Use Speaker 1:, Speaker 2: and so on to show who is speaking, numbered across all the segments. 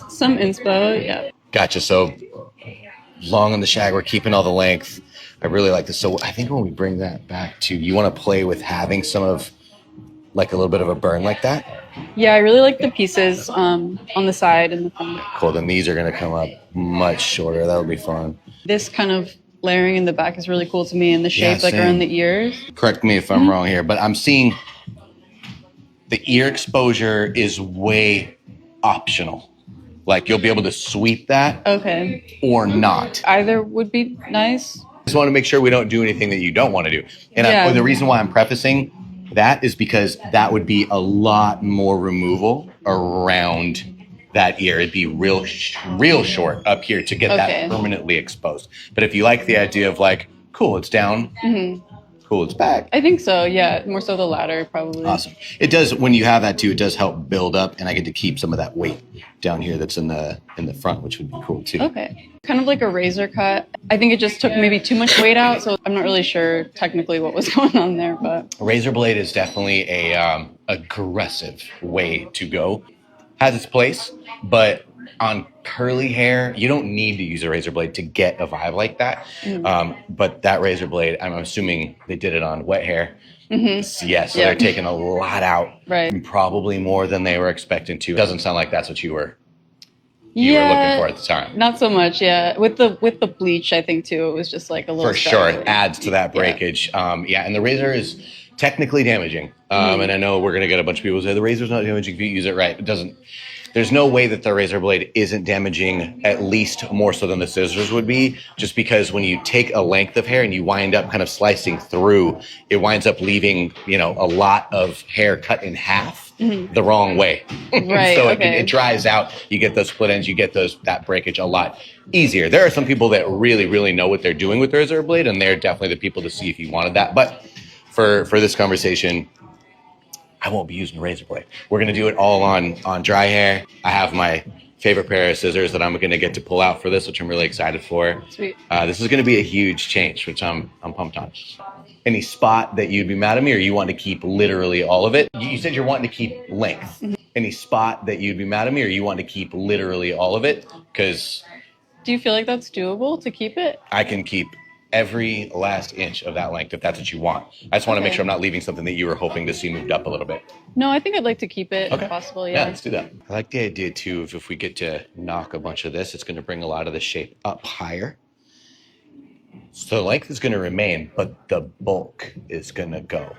Speaker 1: Some inspo, yeah.
Speaker 2: Gotcha. So long on the shag, we're keeping all the length. I really like this. So I think when we bring that back to, you want to play with having some of like a little bit of a burn like that?
Speaker 1: Yeah, I really like the pieces on the side and the front.
Speaker 2: Cool. Then these are going to come up much shorter. That'll be fun.
Speaker 1: This kind of layering in the back is really cool to me, and the shape like around the ears.
Speaker 2: Correct me if I'm wrong here, but I'm seeing the ear exposure is way optional. Like you'll be able to sweep that or not.
Speaker 1: Either would be nice.
Speaker 2: Just want to make sure we don't do anything that you don't want to do. And the reason why I'm prefacing that is because that would be a lot more removal around that ear. It'd be real short up here to get that permanently exposed. But if you like the idea of like, cool, it's down, cool, it's back.
Speaker 1: I think so, yeah. More so the latter, probably.
Speaker 2: Awesome. It does, when you have that too, it does help build up, and I get to keep some of that weight down here that's in the front, which would be cool too.
Speaker 1: Okay. Kind of like a razor cut. I think it just took maybe too much weight out, so I'm not really sure technically what was going on there, but.
Speaker 2: Razor blade is definitely a aggressive way to go. Has its place, but on curly hair, you don't need to use a razor blade to get a vibe like that. But that razor blade, I'm assuming they did it on wet hair. So they're taking a lot out, probably more than they were expecting to. Doesn't sound like that's what you were looking for at the time.
Speaker 1: Not so much, yeah. With the bleach, I think too, it was just like a little.
Speaker 2: For sure, it adds to that breakage. And the razor is technically damaging. And I know we're gonna get a bunch of people who say the razor's not damaging if you use it right. It doesn't. There's no way that the razor blade isn't damaging, at least more so than the scissors would be, just because when you take a length of hair and you wind up kind of slicing through, it winds up leaving, a lot of hair cut in half the wrong way. So it dries out, you get those split ends, you get that breakage a lot easier. There are some people that really, really know what they're doing with the razor blade, and they're definitely the people to see if you wanted that. But for this conversation, I won't be using a razor blade. We're going to do it all on dry hair. I have my favorite pair of scissors that I'm going to get to pull out for this, which I'm really excited for.
Speaker 1: Sweet.
Speaker 2: This is going to be a huge change, which I'm pumped on. Any spot that you'd be mad at me, or you want to keep literally all of it? You said you're wanting to keep length. Any spot that you'd be mad at me, or you want to keep literally all of it? Because
Speaker 1: do you feel like that's doable to keep it?
Speaker 2: I can keep every last inch of that length if that's what you want. I just want to make sure I'm not leaving something that you were hoping to see moved up a little bit.
Speaker 1: No, I think I'd like to keep it if possible.
Speaker 2: Yeah, let's do that. I like the idea too of if we get to knock a bunch of this, it's going to bring a lot of the shape up higher. So the length is going to remain, but the bulk is going to go.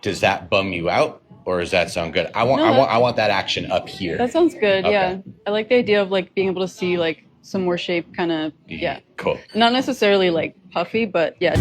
Speaker 2: Does that bum you out, or does that sound good? I want that action up here.
Speaker 1: That sounds good. Yeah, I like the idea of like being able to see like some more shape, kind of. Yeah.
Speaker 2: Cool.
Speaker 1: Not necessarily like puffy, but yeah.